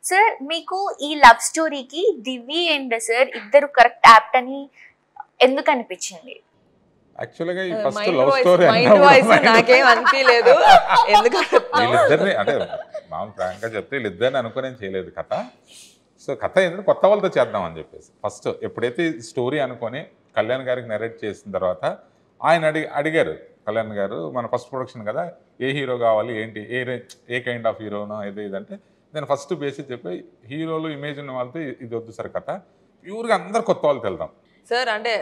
Sir మీకు ఈ love స్టోరీకి దివ్య అండ్ సార్ ఇద్దరు కరెక్ట్ యాప్ట్ అని ఎందుకు అనిపించింది? యాక్చువల్గా ఈ ఫస్ట్ లవ్ స్టోరీ నాకేం అనిపించలేదు. వీళ్ళిద్దరిని అంటే మామూలు ప్రాంక్గా చెప్తే వీళ్ళిద్దరిని అనుకుని నేను చేయలేదు కథ. సో కథ ఏంటంటే కొత్త వాళ్ళతో చేద్దాం అని చెప్పేసి ఫస్ట్ ఎప్పుడైతే స్టోరీ అనుకొని కళ్యాణ్ గారికి నరేట్ చేసిన తర్వాత ఆయన అడిగారు కళ్యాణ్ గారు, మన ఫస్ట్ ప్రొడక్షన్ కదా, ఏ హీరో కావాలి ఏంటి, ఏ కైండ్ ఆఫ్ హీరోనో ఇదంటే నేను ఫస్ట్ బేసిక్ చెప్పి హీరోలు ఇమేజ్ ఉన్న వాళ్ళతో ఇది వద్దు సార్ కథ, ప్యూర్గా అందరు కొత్త వాళ్ళతో వెళ్దాం సార్. అంటే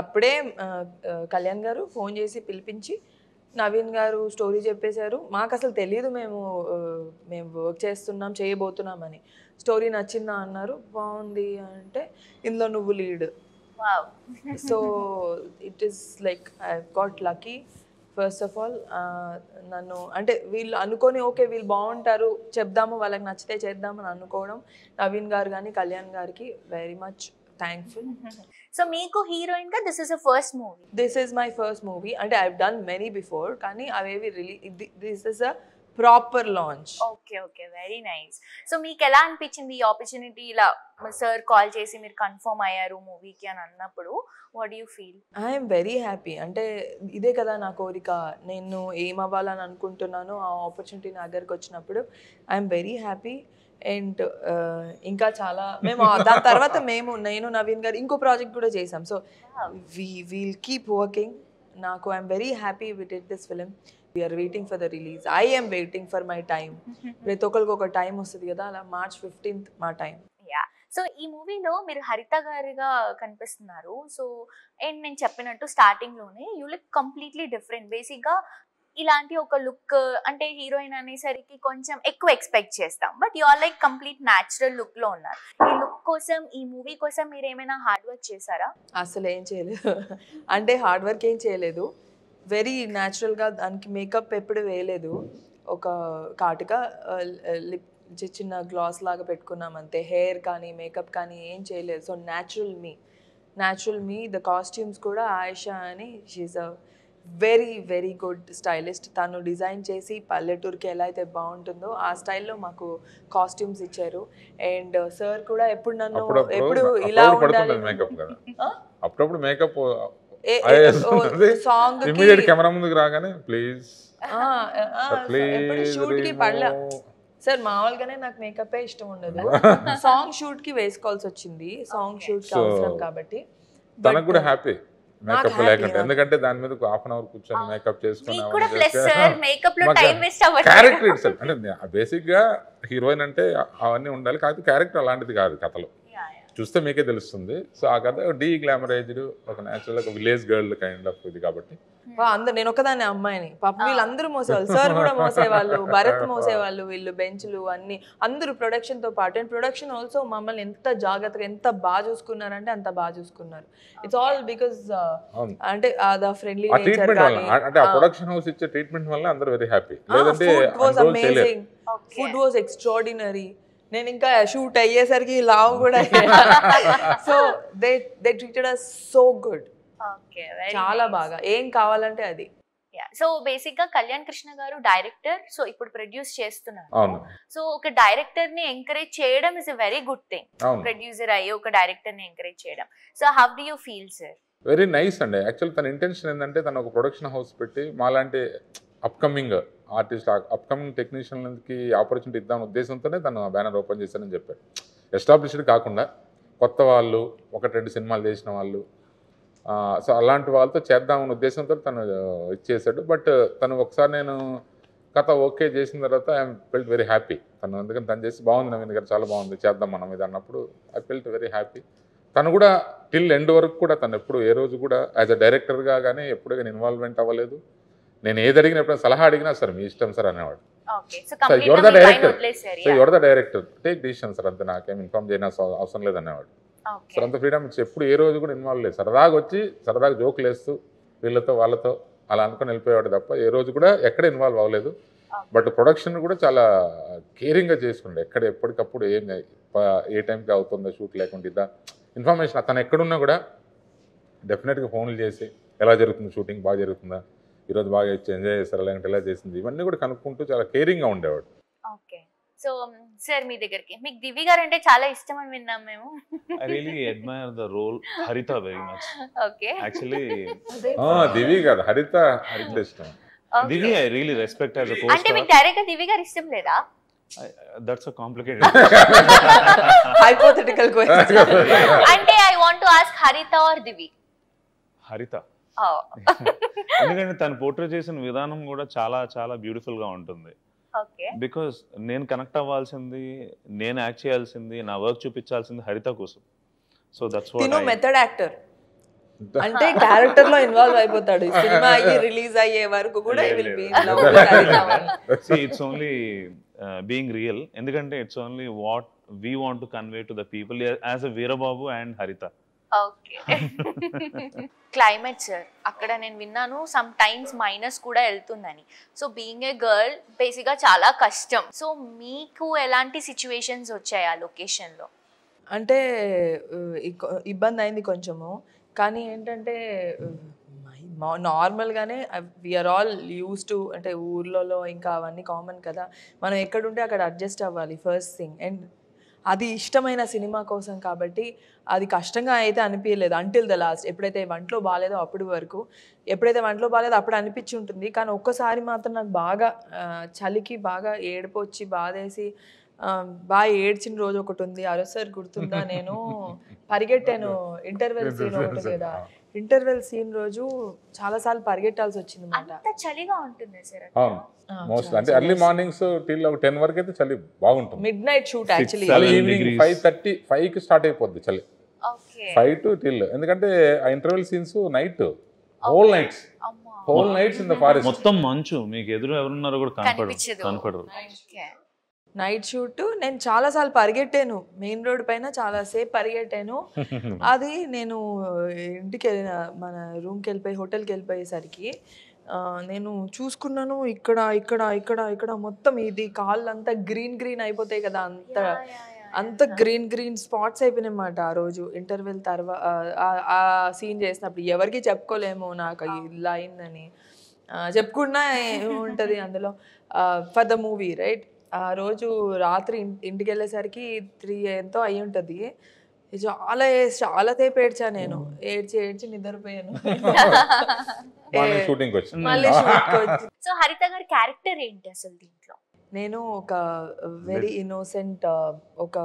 అప్పుడే కళ్యాణ్ గారు ఫోన్ చేసి పిలిపించి నవీన్ గారు స్టోరీ చెప్పేశారు. మాకు అసలు తెలియదు మేము వర్క్ చేస్తున్నాం చేయబోతున్నామని. స్టోరీ నచ్చిందా అన్నారు, బాగుంది అంటే ఇందులో నువ్వు lead. So it is like I got lucky. First of all నన్ను అంటే వీళ్ళు అనుకొని ఓకే వీళ్ళు బాగుంటారు చెప్దాము వాళ్ళకి నచ్చితే చేద్దామని అనుకోవడం నవీన్ గారు కానీ కళ్యాణ్ గారికి వెరీ మచ్ థ్యాంక్ఫుల్. సో మీకు హీరోయిన్ గా this is a first movie? This is my first movie. అంటే I have done many before కానీ అవేవి this is a proper launch. Okay okay, very nice. So మీకు ఎలా అనిపించింది ఈ ఆపర్చునిటీ? ఇలా సార్ కాల్ చేసి మీరు కన్ఫర్మ్ అయ్యారు మూవీకి అని అన్నప్పుడు what do you feel? I'm very happy. అంటే ఇదే కదా నా కోరిక, నేను ఏం అవ్వాలని అనుకుంటున్నానో ఆ ఆపర్చునిటీ నా దగ్గరకు వచ్చినప్పుడు ఐఎమ్ వెరీ హ్యాపీ. అండ్ ఇంకా చాలా మేము దాని తర్వాత నేను నవీన్ గారు ఇంకో ప్రాజెక్ట్ కూడా చేసాం. So we'll keep working. నాకు I'm very happy with it this film. We are waiting for the release. I am waiting for my time. ప్రతి ఒక్కరికి ఒక టైం వస్తుంది కదా, అలా March 15th మా టైం. సో ఈ మూవీలో మీరు హరిత గారిగా కనిపిస్తున్నారు. సో అండ్ నేను చెప్పినట్టు స్టార్టింగ్ లోనే you look completely different. Basic గా ఇలాంటి ఒక లుక్ అంటే హీరోయిన్ అనేసరికి కొంచెం ఎక్కువ ఎక్స్పెక్ట్ చేస్తాం, but you are like complete natural look లో ఉన్నారు. ఈ లుక్ కోసం ఈ మూవీ కోసం మీరు ఏమైనా హార్డ్ వర్క్ చేశారా? అసలు ఏం చేయలేదు. అంటే హార్డ్ వర్క్ ఏం చేయలేదు. వెరీ న్యాచురల్గా దానికి మేకప్ ఎప్పుడు వేయలేదు. ఒక కాటుగా లిప్ చిన్న గ్లాస్ లాగా పెట్టుకున్నాం అంతే. హెయిర్ కానీ మేకప్ కానీ ఏం చేయలేదు. సో న్యాచురల్ మీ. ద కాస్ట్యూమ్స్ కూడా ఆయిషా అని, she's a very very good stylist. తను డిజైన్ చేసి పల్లెటూరుకి ఎలా అయితే బాగుంటుందో ఆ స్టైల్లో మాకు కాస్ట్యూమ్స్ ఇచ్చారు. అండ్ సార్ కూడా ఎప్పుడు నన్ను ఎప్పుడు ఇలా ఉండాలి అప్పుడప్పుడు మేకప్ సాంగ్ కెమెరా ముందుకు రాగానే ప్లీజ్ షూట్ కి పడలే సార్. మామూలుగానే నాకు మేకప్ ఇష్టం ఉండదు. సాంగ్ షూట్ కి వేసుకోవాల్సి వచ్చింది. సాంగ్ షూట్ కి అవసరం కాబట్టి తనకు కూడా హ్యాపీ మేకప్ లేకుండా, ఎందుకంటే దాని మీద హాఫ్ అన్ అవర్ కూర్చొని మేకప్ చేసుకుని క్యారెక్టర్ ఇట్ సెల్ఫ్. అంటే బేసిక్ గా హీరోయిన్ అంటే అవన్నీ ఉండాలి, కాకపోతే క్యారెక్టర్ అలాంటిది కాదు కథలో. చూస్తే మీకే తెలుస్తుంది. సో ఆ కథ డీ గ్లామరైజ్డ్, ఒక న్యాచురల్ ఒక విలేజ్ గర్ల్ కైండ్ ఆఫ్ ఇది కాబట్టి. అందరు నేను ఒకదాన్ని అమ్మాయిని, పాపం వీళ్ళందరూ మోసేవాళ్ళు. సార్ కూడా మోసేవాళ్ళు, భరత్ మోసేవాళ్ళు, వీళ్ళు బెంచ్లు అన్ని అందరూ ప్రొడక్షన్ తో పాటు. అండ్ ప్రొడక్షన్ ఆల్సో మమ్మల్ని ఎంత జాగ్రత్తగా ఎంత బాగా చూసుకున్నారంటే అంత బాగా చూసుకున్నారు. ఇట్స్ ఆల్ బికాస్ అంటే ఆ ఫ్రెండ్లీ నేచర్ గాని అంటే ఆ ప్రొడక్షన్ హౌస్ ఇచ్చే ట్రీట్మెంట్ వల్ల అందరూ వెరీ హ్యాపీ. లేదంటే ఫుడ్ వాజ్ ఎక్స్ట్రాడినరీ. నేను ఇంకా షూట్ అయ్యేసరికి లావు కూడా. So they treated us so good. చాలా బాగా. ఏం కావాలంటే అది. సో బేసిక్ గా కళ్యాణ్ కృష్ణ గారు డైరెక్టర్, సో ఇప్పుడు ప్రొడ్యూస్ చేస్తున్నారు. సో ఒక డైరెక్టర్ ని ఎంకరేజ్ చేయడం is a very good thing. Producer అయ్యి ఒక డైరెక్టర్ ని ఎంకరేజ్ చేయడం. So how do you feel sir? Very nice అండి. యాక్చువల్ తన ఇంటెన్షన్ ఏంటంటే తను ఒక ప్రొడక్షన్ హౌస్ పెట్టి మాలాంటి అప్కమింగ్ ఆర్టిస్ట్, అప్కమింగ్ టెక్నీషియన్కి ఆపర్చునిటీ ఇద్దాం ఉద్దేశంతోనే తను బ్యానర్ ఓపెన్ చేశానని చెప్పాడు. ఎస్టాబ్లిష్డ్ కాకుండా కొత్త వాళ్ళు, 1-2 సినిమాలు చేసిన వాళ్ళు, సో అలాంటి వాళ్ళతో చేద్దామన్న ఉద్దేశంతో తను ఇచ్చేసాడు. బట్ తను ఒకసారి నేను కథ ఓకే చేసిన తర్వాత ఐఎమ్ ఫెల్ట్ వెరీ హ్యాపీ. తను ఎందుకంటే తను చేసి బాగుంది నవీన్ గారు, చాలా బాగుంది, చేద్దాం మనం ఇది అన్నప్పుడు ఐ ఫెల్ట్ వెరీ హ్యాపీ. తను కూడా టిల్ ఎండ్ వరకు కూడా తను ఎప్పుడు ఏ రోజు కూడా యాజ్ అ డైరెక్టర్గా కానీ ఎప్పుడు కానీ ఇన్వాల్వ్మెంట్ అవ్వలేదు. నేను ఏది అడిగిన ఎప్పుడైనా సలహా అడిగినా సార్ మీ ఇష్టం సార్ అనేవాడు. Your the director take decision sir, అంతే, నాకేం ఇన్ఫార్మ్ చేయని అవసరం లేదు అనేవాడు. సార్ అంత ఫ్రీడమ్ ఇచ్చి ఎప్పుడు ఏ రోజు కూడా ఇన్వాల్వ్ లేదు. సరదాగా వచ్చి సరదాగా జోకులు వేస్తూ వీళ్ళతో వాళ్ళతో అలా అనుకుని వెళ్ళిపోయేవాడు తప్ప ఏ రోజు కూడా ఎక్కడ ఇన్వాల్వ్ అవ్వలేదు. బట్ ప్రొడక్షన్ కూడా చాలా కేరింగ్గా చేసుకుండే. ఎక్కడ ఎప్పటికప్పుడు ఏ టైంకి అవుతుందో షూట్ లేకుండా ఇద్దా ఇన్ఫర్మేషన్ తను ఎక్కడున్నా కూడా డెఫినెట్గా ఫోన్లు చేసి ఎలా జరుగుతుంది షూటింగ్, బాగా జరుగుతుందా, ఈరోజు బాగా ఎంజాయ్ చేస్తారా లేదంటే ఎలా చేసింది, ఇవన్నీ కూడా కనుక్కుంటూ చాలా కేరింగ్గా ఉండేవాడు. సో సార్ మీ దగ్గరికి మీకు దివి గారు అంటే చాలా ఇష్టం అని విన్నాం మేము. I really admire the role Haritha very much. Okay Actually, దివి కాదు హరిత ఇష్టం. Divi I really respect as a అంటే మీకు co-star. డైరెక్ట్ గా దివి గారు ఇష్టం లేదా? That's a complicated. Hypothetical question. అంటే ఐ వాంట్ టు ఆస్క్ హరిత ఆర్ దివి. Haritha. ఎందుకంటే తను పోర్ట్రే చేసిన విధానం కూడా చాలా చాలా బ్యూటిఫుల్ గా ఉంటుంది. ఓకే బికాస్ నేను కనెక్ట్ అవ్వాల్సింది, నేను యాక్ట్ చేయాల్సింది, నా వర్క్ చూపించాల్సింది హరిత కోసం. సో దట్స్ తిను వాట్ మెథడ్ యాక్టర్ అంటే క్యారెక్టర్ లో ఇన్వాల్వ్ అయిపోతాడు. ఈ సినిమా అయ్యి రిలీజ్ అయ్యే వరకు కూడా will be love with Haritha. It's only being real. ఎందుకంటే it's only what we want to convey to the people as a Veerababu and Haritha. Okay climate sir అక్కడ నేను విన్నాను సమ్ టైమ్స్ మైనస్ కూడా వెళ్తుందని. సో బీయింగ్ ఏ గర్ల్ బేసిక్గా చాలా కష్టం. So మీకు ఎలాంటి సిచ్యువేషన్స్ వచ్చాయి ఆ లొకేషన్లో? అంటే ఇబ్బంది అయింది కొంచెము. కానీ ఏంటంటే నార్మల్గానే వీఆర్ ఆల్ యూస్ టు, అంటే ఊర్లలో ఇంకా అవన్నీ కామన్ కదా, మనం ఎక్కడుంటే అక్కడ అడ్జస్ట్ అవ్వాలి ఫస్ట్ థింగ్. అండ్ అది ఇష్టమైన సినిమా కోసం కాబట్టి అది కష్టంగా అయితే అనిపించలేదు అంటిల్ ద లాస్ట్. ఎప్పుడైతే వంటలో బాగాలేదో అప్పుడు వరకు, ఎప్పుడైతే వంటలో బాగాలేదో అప్పుడు అనిపించి ఉంటుంది. కానీ ఒక్కసారి మాత్రం నాకు బాగా చలికి బాగా ఏడుపు వచ్చి బాధేసి బాగా ఏడ్చిన రోజు ఒకటి ఉంది. ఆ రోజు సార్ గుర్తుందా, నేను పరిగెట్టాను. ఇంటర్వెల్ సీన్ ఒకటి కదా, ఇంటర్వెల్ సీన్ రోజు చాలా సార్లు పరిగెట్టాల్సి వచ్చింది అన్నమాట. అంత చలిగా ఉంటుంది సార్? అవును మోస్ట్ అంటే ఎర్లీ మార్నింగ్స్ టిల్ 10 వరకు అయితే చలి బాగుంటుంది. Midnight shoot actually. Evening 5:30 start అయిపోద్ది చలి. 5 to till. ఎందుకంటే ఆ interval scenes night, whole nights in the forest. మొత్తం మంచు, మీకు ఎదురు ఎవరున్నారో కూడా కనపడరు. Night shoot. నేను చాలాసార్లు పరిగెట్టాను, మెయిన్ రోడ్ పైన చాలాసేపు పరిగెట్టాను. అది నేను ఇంటికి వెళ్ళిన, మన రూమ్కి వెళ్ళిపోయి హోటల్కి వెళ్ళిపోయేసరికి నేను చూసుకున్నాను ఇక్కడ ఇక్కడ ఇక్కడ ఇక్కడ మొత్తం ఇది కాళ్ళు అంతా గ్రీన్ అయిపోతాయి కదా, అంత గ్రీన్ స్పాట్స్ అయిపోయినాయన్నమాట ఆ రోజు ఇంటర్వెల్ తర్వాత. ఆ సీన్ చేసినప్పుడు ఎవరికి చెప్పుకోలేము నాకు ఇలా అయిందని. చెప్పుకున్నా ఏముంటుంది అందులో, ఫర్ ద మూవీ రైట్. ఆ రోజు రాత్రి ఇంటికి వెళ్ళేసరికి 3 ఎంతో అయి ఉంటుంది. చాలా సేపు ఏడ్చా నేను, ఏడ్చి నిద్రపోయాను. మళ్ళీ సో హరిత గారి క్యారెక్టర్ ఏంటి అసలు దీంట్లో? నేను ఒక వెరీ ఇన్నోసెంట్ ఒక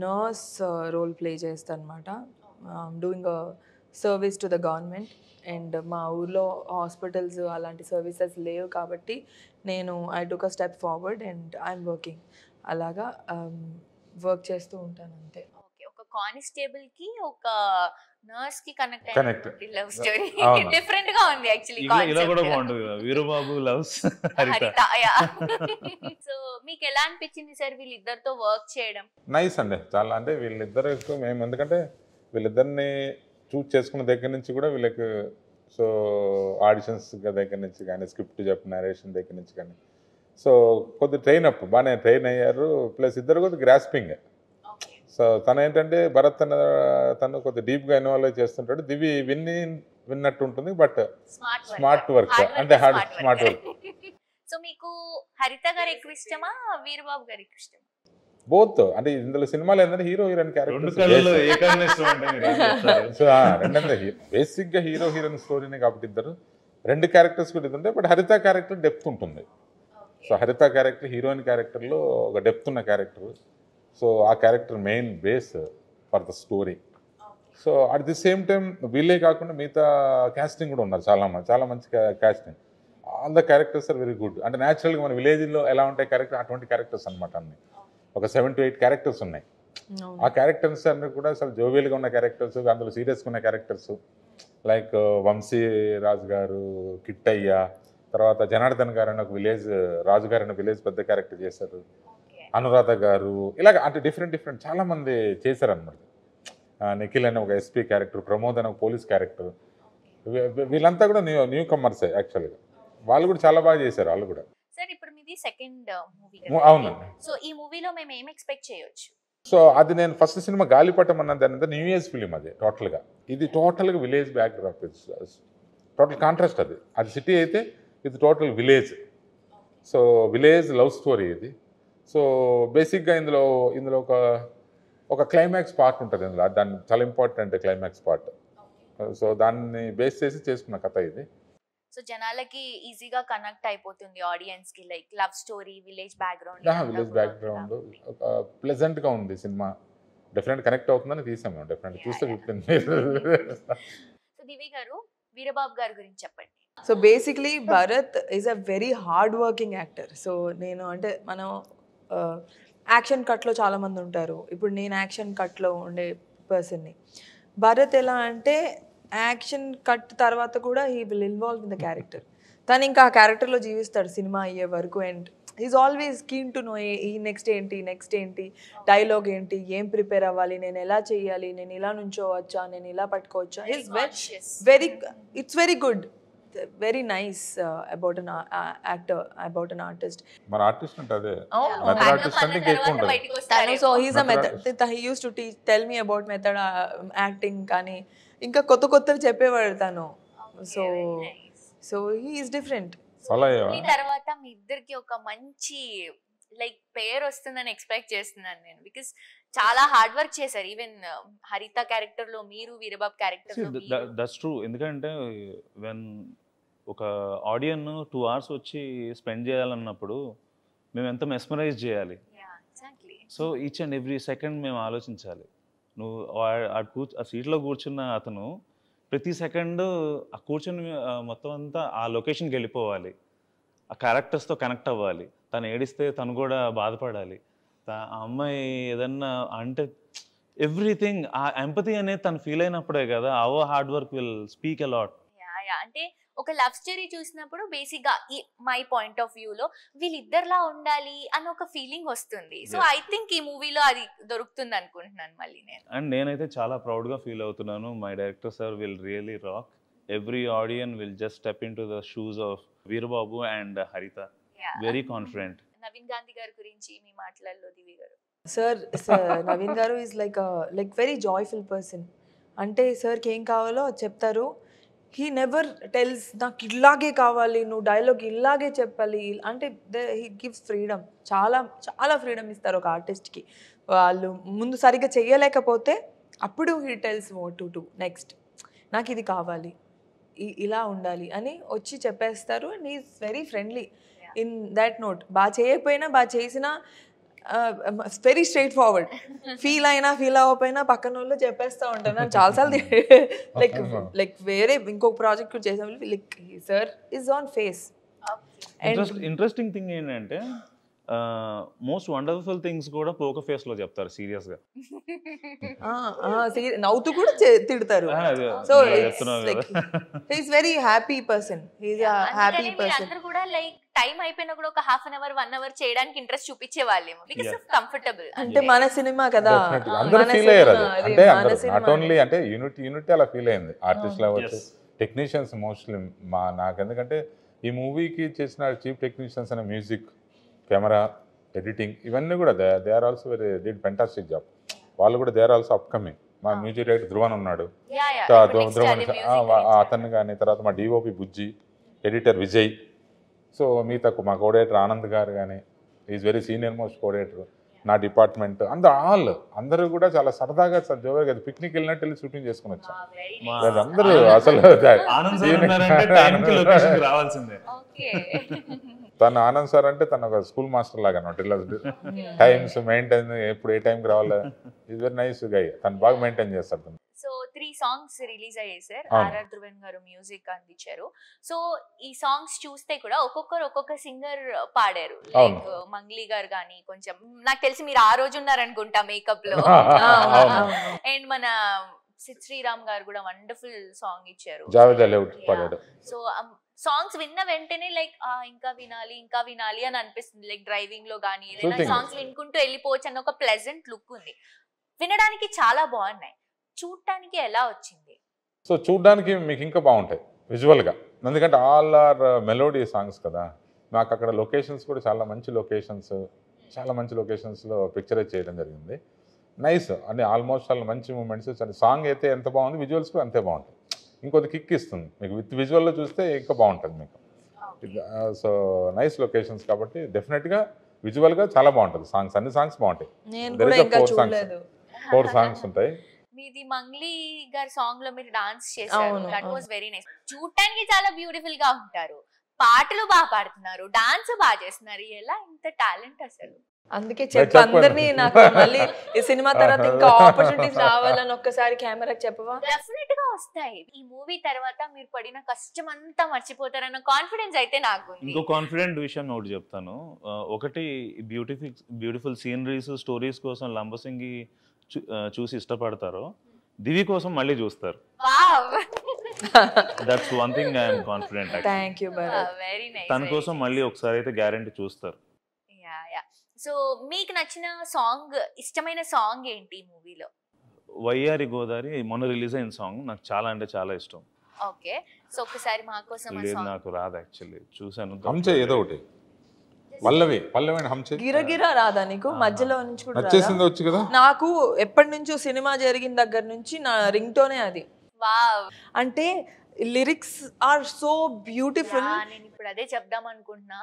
నర్స్ రోల్ ప్లే చేస్తాను అనమాట. Doing service to the government. And మా ఊర్లో హాస్పిటల్స్ అలాంటి సర్వీసెస్ లేవు కాబట్టి నేను I took a step forward and I'm working. అలాగా వర్క్ చేస్తూ ఉంటాను అంతే. ఓకే, ఒక కానిస్టేబుల్ కి ఒక నర్స్ కి కనెక్ట్ లవ్ స్టోరీ డిఫరెంట్ గా ఉంది యాక్చువల్లీ. ఇలా కూడా బాగుంటుంది కదా, వీరబాబు లవ్స్ హరిత. సో మీకు ఎలా అనిపించింది సార్ వీళ్ళిద్దరితో వర్క్ చేయడం? నైస్ అండి చాలా. అంటే వీళ్ళిద్దరు మేము ఎందుకంటే వీళ్ళిద్దరిని చూస్ చేసుకున్న దగ్గర నుంచి కూడా వీళ్ళకి సో ఆడిషన్స్ దగ్గర నుంచి కానీ, స్క్రిప్ట్ చెప్పిన నరేషన్ దగ్గర నుంచి కానీ, సో కొద్ది ట్రైన్ అప్ బాగానే ట్రైన్ అయ్యారు. ప్లస్ ఇద్దరు కొద్ది గ్రాస్పింగ్. సో తను ఏంటంటే భరత్ తను కొద్ది డీప్గా ఇన్వాల్వ్ చేస్తుంటాడు. దివి విన్నట్టు ఉంటుంది, బట్ స్మార్ట్ వర్క్ అంటే స్మార్ట్ వర్క్. సో మీకు హరిత గారు ఎక్కువ ఇష్టమా, వీరబాబు గారు ఎక్కువ ఇష్టమా? బోత్. అంటే ఇందులో సినిమాలు ఏంటంటే హీరో హీరోయిన్ క్యారెక్టర్ బేసిక్ గా హీరో హీరోయిన్ స్టోరీనే కాబట్టి ఇద్దరు 2 క్యారెక్టర్స్ కూడా ఇది ఉంటాయి. బట్ హరిత క్యారెక్టర్ డెప్త్ ఉంటుంది. సో హరిత క్యారెక్టర్ హీరోయిన్ క్యారెక్టర్లో ఒక డెప్త్ ఉన్న క్యారెక్టర్. సో ఆ character main base for the story. So at the same time వీళ్ళే కాకుండా మిగతా క్యాస్టింగ్ కూడా ఉన్నారు చాలా మంచి casting. All the characters are very good. అంటే న్యాచురల్గా మన విలేజ్లో ఎలా ఉంటాయి క్యారెక్టర్, అటువంటి క్యారెక్టర్స్ అనమాట. అన్ని ఒక 7 to 8 క్యారెక్టర్స్ ఉన్నాయి. ఆ క్యారెక్టర్స్ అన్నీ కూడా అసలు జోవియల్గా ఉన్న క్యారెక్టర్స్, అందులో సీరియస్గా ఉన్న క్యారెక్టర్స్. లైక్ వంశీ రాజు గారు, కిట్టయ్య, తర్వాత జనార్దన్ గారు అని ఒక విలేజ్, రాజు గారు అనే విలేజ్ పెద్ద క్యారెక్టర్ చేశారు, అనురాధ గారు, ఇలాగ అంటే డిఫరెంట్ చాలామంది చేశారనమాట. నిఖిల్ అనే ఒక ఎస్పీ క్యారెక్టర్, ప్రమోద్ అనే ఒక పోలీస్ క్యారెక్టర్. వీళ్ళంతా కూడా న్యూ కమర్సే యాక్చువల్గా. వాళ్ళు కూడా చాలా బాగా చేశారు వాళ్ళు కూడా. సార్ ఇప్పుడు మీది సెకండ్ మూవీ. అవునండి. సో ఈ మూవీలో మేము ఏం ఎక్స్పెక్ట్ చేయొచ్చు? సో అది నేను ఫస్ట్ సినిమా గాలిపటం అన్నది అనేది న్యూ ఇయర్స్ ఫిలిం. అది టోటల్గా ఇది టోటల్గా విలేజ్ బ్యాక్డ్రాప్. Total contrast. అది సిటీ అయితే ఇది total village. So village love story ఇది. సో బేసిక్గా ఇందులో ఒక క్లైమాక్స్ పార్ట్ ఉంటుంది ఇందులో, దాన్ని చాలా ఇంపార్టెంట్ క్లైమాక్స్ పార్ట్. సో దాన్ని బేస్ చేసి చేసుకున్న కథ ఇది. సో జనాలకి ఈజీగా కనెక్ట్ అయిపోతుంది ఆడియన్స్ కి, like love story, village background. Village background ప్లెజెంట్గా ఉంది సినిమా. డెఫినెట్ కనెక్ట్ అవుతుందని తీసాం మేము. డెఫినెట్ చూస్తే చెప్పింది. సో దివి గారు, వీరబాబు గారి గురించి చెప్పండి. So basically Bharat is a very hard working actor. So నేను అంటే మనం యాక్షన్ కట్లో చాలామంది ఉంటారు, ఇప్పుడు నేను యాక్షన్ కట్లో ఉండే పర్సన్ని. భరత్ ఎలా అంటే యాక్షన్ కట్ తర్వాత కూడా he will involve in the character. తను ఇంకా ఆ క్యారెక్టర్లో జీవిస్తాడు సినిమా అయ్యే వరకు. And is always keen to know ఈ నెక్స్ట్ ఏంటి, డైలాగ్ ఏంటి, ఏం ప్రిపేర్ అవ్వాలి, నేను ఎలా చేయాలి, నేను ఇలా నుంచోవచ్చా, నేను ఇలా పట్టుకోవచ్చా. It's very good, very nice about an actor, about an artist. మన ఆర్టిస్ట్ అంటే అదే మెథడ్ ఆర్టిస్ట్ అంటే ఎక్కువ ఉంటుంది. So he's a method, he used to tell me about method acting, కానీ ఇంకా కొత్తవి చెప్పేవాడు తను. So he is different. తర్వాత మీ ఇద్దరికి ఒక మంచి లైక్ పేరు వస్తుందని ఎక్స్పెక్ట్ చేస్తున్నాను నేను, బికాస్ చాలా హార్డ్ వర్క్ చేశారు. ఈవెన్ హరిత క్యారెక్టర్ లో మీరు, వీరబాబు క్యారెక్టర్ లో మీరు. That's true. ఎందుకంటే వెన్ ఒక ఆడియన్ 2 hours వచ్చి స్పెండ్ చేయాలన్నప్పుడు మేము ఎంత మెస్మరైజ్ చేయాలి. So each and every second మేము ఆలోచించాలి. నువ్వు ఆ సీట్లో కూర్చున్న అతను ప్రతి సెకండ్ ఆ కూర్చొని మొత్తం అంతా ఆ లొకేషన్కి వెళ్ళిపోవాలి, ఆ క్యారెక్టర్స్తో కనెక్ట్ అవ్వాలి. తను ఏడిస్తే తను కూడా బాధపడాలి, ఆ అమ్మాయి ఏదన్నా అంటే ఎవ్రీథింగ్ ఆ ఎంపతి అనేది తను ఫీల్ అయినప్పుడే కదా our hard work will speak a lot. అంటే ఒక లవ్ స్టోరీ చూసినప్పుడు బేసిక్ గా మై పాయింట్ ఆఫ్ వ్యూ లో వీళ్ళిద్దరిలా ఉండాలి అని ఒక ఫీలింగ్ వస్తుంది. సో ఐ థింక్ ఈ మూవీలో అది దొరుకుతుంది అనుకుంటున్నాను మళ్ళీ నేను. అండ్ నేనైతే చాలా ప్రౌడ్గా ఫీల్ అవుతున్నాను. My director sir will really rock. Every audience will just step in to the shoes of Veerababu and Haritha. Very confident. Naveen Gandhi గారి గురించి మీ మాటలలో దివి గారు. సార్ నవీన్ గారు is like very joyful person. అంటే సార్కి ఏం కావాలో చెప్తారు. హీ నెవర్ టెల్స్ నాకు ఇలాగే కావాలి, నువ్వు డైలాగ్ ఇలాగే చెప్పాలి అంటే. హీ గివ్స్ ఫ్రీడమ్, చాలా చాలా ఫ్రీడమ్ ఇస్తారు ఒక ఆర్టిస్ట్కి. వాళ్ళు ముందు సరిగ్గా చెయ్యలేకపోతే అప్పుడు he tells what to do next, నాకు ఇది కావాలి, ఇలా ఉండాలి అని వచ్చి చెప్పేస్తారు. And he is very friendly in that note. బాగా చేయకపోయినా బాగా చేసినా వెరీ స్ట్రైట్ ఫార్వర్డ్. ఫీల్ అవ్వకపోయినా పక్కన వాళ్ళు చెప్పేస్తూ ఉంటాను. చాలాసార్లు లైక్ వేరే ఇంకొక ప్రాజెక్ట్ చేసాం, like sir is on face. Interesting thing ఏంటంటే మోస్ట్ వండర్ఫుల్ థింగ్స్ కూడా పోకర్ ఫేస్ లో చెప్తారు సీరియస్ గా. నవ్వుతూ కూడా తిడతారు. So is very happy person. He's a happy person. అందరూ కూడా లైక్ టైం అయిపోయినా కూడా ఒక హాఫ్ అన్ అవర్ 1 hour చేయడానికి ఇంట్రెస్ట్ చూపించే వాళ్ళేమో, బికాస్ ఆఫ్ కంఫర్టబుల్. అంటే మన సినిమా కదా, అందరూ ఫీల్ అయ్యారు. అంటే నాట్ ఓన్లీ అంటే యూనిటీ అలా ఫీల్ అయింది. ఆర్టిస్టులు అవ్వచ్చు, టెక్నీషియన్స్ మోస్ట్లీ నాకు ఎందుకంటే ఈ మూవీకి చేసిన చీఫ్ టెక్నీషియన్స్ అనే మ్యూజిక్, కెమెరా, ఎడిటింగ్ ఇవన్నీ కూడా they are also very did fantastic job. వాళ్ళు కూడా దే ఆర్ ఆల్సో అప్కమింగ్. మా మ్యూజిక్ డైరెక్టర్ ధ్రువన్ ఉన్నాడు, ధ్రువన్ అతన్ని కానీ, తర్వాత మా DOP Bujji, editor Vijay, so మిగతా మా కోఆర్డినేటర్ ఆనంద్ గారు కానీ, is very senior most coordinator. నా డిపార్ట్మెంట్ అందరూ కూడా చాలా సరదాగా జోరుగా పిక్నిక్ వెళ్ళినట్టు వెళ్ళి షూటింగ్ చేసుకుని వచ్చాం. అందరూ అసలు తను ఆనంద్ సార్ అంటే తను ఒక స్కూల్ మాస్టర్ లాగా అనమాట. ఇలా టైమ్స్ మెయింటైన్, ఎప్పుడు ఏ టైంకి రావాలి, ఈజ్ వెరీ నైస్ గై. తను బాగా మెయింటైన్ చేస్తాడు. సో 3 songs రిలీజ్ అయ్యాయి సార్. ఆర్ఆర్ ధ్రువన్ గారు మ్యూజిక్ అందించారు. సో ఈ సాంగ్స్ చూస్తే కూడా ఒక్కొక్క సింగర్ పాడారు. లైక్ మంగ్లీ గారు కానీ, కొంచెం నాకు తెలిసి మీరు ఆ రోజు ఉన్నారనుకుంటా మేకప్ లో. అండ్ మన సిద్ శ్రీరామ్ గారు కూడా వండర్ఫుల్ సాంగ్ ఇచ్చారు. సో సాంగ్స్ విన్న వెంటనే లైక్ ఇంకా వినాలి అని అనిపిస్తుంది. లైక్ డ్రైవింగ్ లో కానీ ఏదైనా సాంగ్స్ వినుకుంటూ వెళ్ళిపోవచ్చు అన్న ఒక ప్లెజెంట్ లుక్ ఉంది. వినడానికి చాలా బాగున్నాయి. చూడటానికి ఎలా వచ్చింది? సో చూడడానికి మీకు ఇంకా బాగుంటాయి విజువల్గా, ఎందుకంటే ఆల్ ఆర్ మెలోడీ సాంగ్స్ కదా. మాకు అక్కడ లొకేషన్స్ కూడా చాలా మంచి లొకేషన్స్లో పిక్చరైజ్ చేయడం జరిగింది. నైస్ అంటే ఆల్మోస్ట్ చాలా మంచి మూమెంట్స్. సాంగ్ అయితే ఎంత బాగుంది, విజువల్స్ కూడా అంతే బాగుంటాయి. ఇంకొద్ది కిక్ ఇస్తుంది మీకు. విత్ విజువల్లో చూస్తే ఇంకా బాగుంటుంది మీకు. సో నైస్ లొకేషన్స్ కాబట్టి డెఫినెట్గా విజువల్గా చాలా బాగుంటుంది. సాంగ్స్ అన్ని సాంగ్స్ బాగుంటాయి. నేను There కూడా is a ఇంకా 4 songs. చూడలేదు. 4 సాంగ్స్ ఉంటాయి. మీది మంగ్లీ గారి సాంగ్ లో మీరు డాన్స్ చేశారు. అవును, దట్ అవును. Was very nice. చూడటానికి చాలా బ్యూటిఫుల్ గా ఉంటారు, పాటలు బాగా పాడుతున్నారు, డాన్స్ బాగా చేస్తున్నారు. ఎలా ఇంత టాలెంట్ అసలు? అందుకే నేను చెప్పు చెప్పాను. అందరినీ, నాకు మళ్ళీ ఈ సినిమా తర్వాత ఇంకా ఆపర్చునిటీస్ రావాలని ఒక్కసారి కెమెరాకి చెప్పవా? డెఫినెట్ గా వస్తాయి. ఈ మూవీ తర్వాత మీరు పడిన కష్టం అంతా మర్చిపోతారన్న కాన్ఫిడెన్స్ అయితే నాకు ఉంది. ఇంకో కాన్ఫిడెంట్ విషయం ఒకటి చెప్తాను. ఒకటి బ్యూటిఫుల్ సీనరీస్ స్టోరీస్ కోసం లంబసింగి చూసి ఇష్టపడతారు, దివి కోసం మళ్ళీ చూస్తారు. Wow, that's one thing I'm confident. Thank you Bharat. Very nice. తన కోసం మళ్ళీ ఒకసారి అయితే గ్యారంటీ చూస్తారు. Yeah yeah. సో మీకు నచ్చిన సాంగ్, ఇష్టమైన సాంగ్ ఏంటి ఈ మూవీలో? వయ్యారి గోదారి మొన్న రిలీజ్ అయిన సాంగ్ నాకు చాలా అంటే చాలా ఇష్టం. ఓకే, సో ఒకసారి మా కోసం ఆ లేదు సాంగ్. నాకు రాదు యాక్చువల్లీ, చూసాను. హంచే ఏదో ఒకటి, పల్లవి అండ్ హంచే. గిరగిరా రాదా నీకు? మధ్యలో నుంచి కూడా రాదా? నచ్చేసింది వచ్చు కదా. నాకు ఎప్పటి నుంచో సినిమా జరిగిన దగ్గర నుంచి నా రింగ్ టోనే అది. వావ్, అంటే లిరిక్స్ ఆర్ సో బ్యూటిఫుల్. నేను ఇప్పుడు అదే చెప్దాం అనుకుంటున్నా.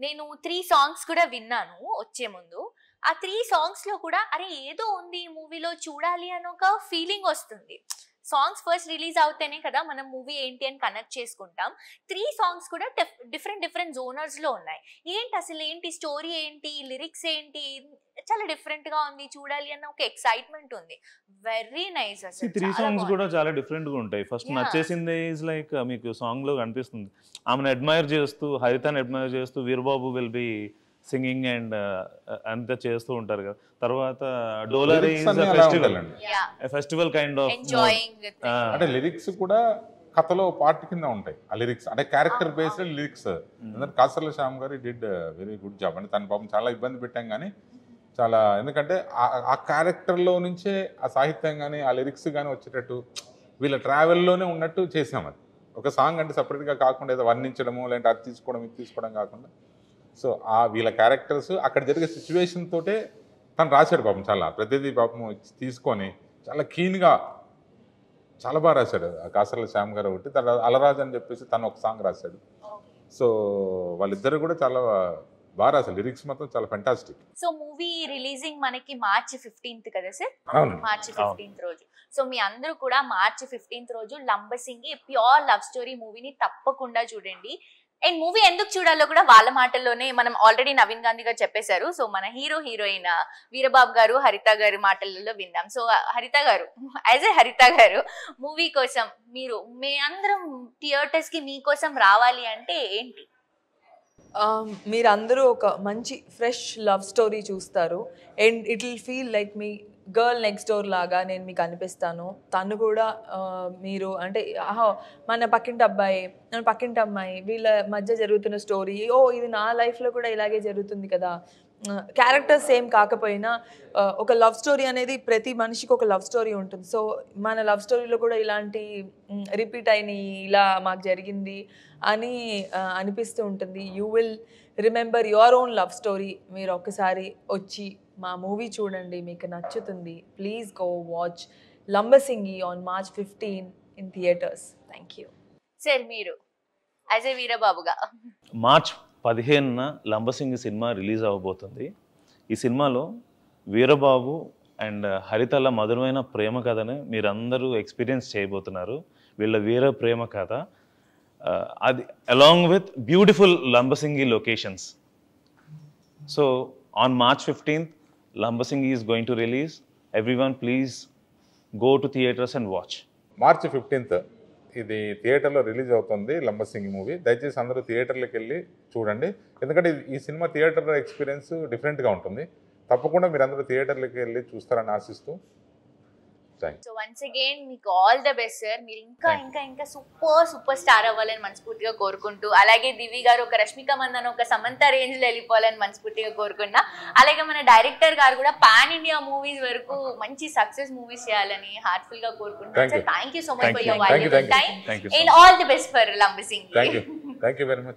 నేను 3 సాంగ్స్ కూడా విన్నాను వచ్చే ముందు. ఆ 3 సాంగ్స్ లో కూడా అరే ఏదో ఉంది ఈ మూవీలో, చూడాలి అని ఒక ఫీలింగ్ వస్తుంది. సాంగ్స్ ఫస్ట్ రిలీజ్ అవుతేనే కదా మనం మూవీ ఏంటి అని కనెక్ట్ చేసుకుంటాం. 3 సాంగ్స్ కూడా డిఫరెంట్ జోనర్స్ లో ఉన్నాయి. ఏంటి అసలు, ఏంటి స్టోరీ, ఏంటి లిరిక్స్, ఏంటి, చాలా డిఫరెంట్ గా ఉంది, చూడాలి అన్న ఒక ఎక్సైట్మెంట్ ఉంది. వెరీ నైస్ అసలు. 3 సాంగ్స్ కూడా చాలా డిఫరెంట్ గా ఉంటాయి. ఫస్ట్ నచ్చేసింది ఈజ్ లైక్ మీకు సాంగ్ లో కనిపిస్తుంది ఆమెను అడ్మైర్ చేస్తూ, హరితని అడ్మైర్ చేస్తూ Veerababu will be singing and అంతా చేస్తూ ఉంటారు కదా. తర్వాత డోలరీ ఫెస్టివల్ కైండ్ ఆఫ్ ఎంజాయింగ్. అంటే లిరిక్స్ కూడా కథలో పార్ట్ కింద ఉంటాయి. ఆ లిరిక్స్ అంటే క్యారెక్టర్ బేస్డ్ లిరిక్స్. ఎందుకంటే కాసర్ల శ్యామ్ గారు డిడ్ వెరీ గుడ్ జాబ్. అంటే తన పాపం చాలా ఇబ్బంది పెట్టాం కానీ చాలా, ఎందుకంటే ఆ క్యారెక్టర్లో నుంచే ఆ సాహిత్యం కానీ ఆ లిరిక్స్ కానీ వచ్చేటట్టు వీళ్ళ ట్రావెల్లోనే ఉన్నట్టు చేసాం. అది ఒక సాంగ్ అంటే సపరేట్గా కాకుండా ఏదో వర్ణించడము లేదంటే అది తీసుకోవడం ఇది తీసుకోవడం కాకుండా, సో ఆ వీళ్ళ క్యారెక్టర్స్ అక్కడ జరిగే సిచ్యువేషన్ తోటే తను రాశాడు పాపం. చాలా ప్రతిదీ పాపం తీసుకొని చాలా కీన్గా చాలా బాగా రాశాడు. కాసర్ల శ్యామ్ గారు ఒకటి, తన అలరాజ్ అని చెప్పేసి తను ఒక సాంగ్ రాశాడు. సో వాళ్ళిద్దరు కూడా చాలా బాగా రాశారు. లిరిక్స్ మాత్రం చాలా ఫెంటాస్టిక్. సో మూవీ రిలీజింగ్ మనకి మార్చి 15th కదా సార్? అవును, మార్చి 15th రోజు. సో మీ అందరూ కూడా మార్చి 15th రోజు లంబసింగి ప్యూర్ లవ్ స్టోరీ మూవీని తప్పకుండా చూడండి. అండ్ మూవీ ఎందుకు చూడాలో కూడా వాళ్ళ మాటల్లోనే మనం ఆల్రెడీ నవీన్ గాంధీ గారు చెప్పేశారు. సో మన హీరోయిన్ వీరబాబు గారు, హరిత గారి మాటలలో విందాం. సో హరిత గారు, యాజ్ ఏ హరిత గారు, మూవీ కోసం మీరు మీ అందరం థియేటర్స్ కి మీకోసం రావాలి అంటే ఏంటి? మీరందరూ ఒక మంచి ఫ్రెష్ లవ్ స్టోరీ చూస్తారు. And it will feel like me girl next door లాగా నేను మీకు అనిపిస్తాను. తను కూడా మీరు అంటే మన పక్కింటి అబ్బాయి, మన పక్కింటి అమ్మాయి, వీళ్ళ మధ్య జరుగుతున్న స్టోరీ, ఇది నా లైఫ్లో కూడా ఇలాగే జరుగుతుంది కదా. క్యారెక్టర్స్ సేమ్ కాకపోయినా ఒక లవ్ స్టోరీ అనేది ప్రతి మనిషికి ఒక లవ్ స్టోరీ ఉంటుంది. సో మన లవ్ స్టోరీలో కూడా ఇలాంటి రిపీట్ అయినాయి, ఇలా మాకు జరిగింది అని అనిపిస్తూ ఉంటుంది. You will remember your own love story. మీరు ఒక్కసారి వచ్చి మా మూవీ చూడండి, మీకు నచ్చుతుంది. Please go watch Lambasingi on March 15 in theatres. Thank you sir. మీరు యాజ్ ఏ వీరబాబుగా మార్చ్ 15న లంబసింగి సినిమా రిలీజ్ అవ్వబోతుంది. ఈ సినిమాలో వీరబాబు అండ్ హరితల మధురమైన ప్రేమ కథని మీరందరూ ఎక్స్పీరియన్స్ చేయబోతున్నారు. వీళ్ళ వీర ప్రేమ కథ, అది along with beautiful Lambasingi locations. So on March 15th Lambasingi is going to release. Everyone please go to theaters and watch. March 15th ఇది థియేటర్లో రిలీజ్ అవుతుంది లంబసింగి మూవీ. దయచేసి అందరూ థియేటర్లకు వెళ్ళి చూడండి. ఎందుకంటే ఈ సినిమా థియేటర్ ఎక్స్పీరియన్స్ డిఫరెంట్గా ఉంటుంది. తప్పకుండా మీరు అందరూ థియేటర్లకు వెళ్ళి చూస్తారని ఆశిస్తూ సో వన్స్ అగైన్ మీకు ఆల్ ద బెస్ట్ సార్. మీరు ఇంకా ఇంకా ఇంకా సూపర్ స్టార్ అవ్వాలని మనస్ఫూర్తిగా కోరుకుంటూ, అలాగే దివి గారు ఒక రష్మిక మందన ఒక సమంత రేంజ్ లో వెళ్ళిపోవాలని మనస్ఫూర్తిగా కోరుకున్నా. అలాగే మన డైరెక్టర్ గారు కూడా పాన్ ఇండియా మూవీస్ వరకు మంచి సక్సెస్ మూవీస్ చేయాలని హార్ట్ఫుల్ గా కోరుకుంటున్నాను sir. Thank you so much for your valuable time and all the best for Lambasingi. Thank you very much.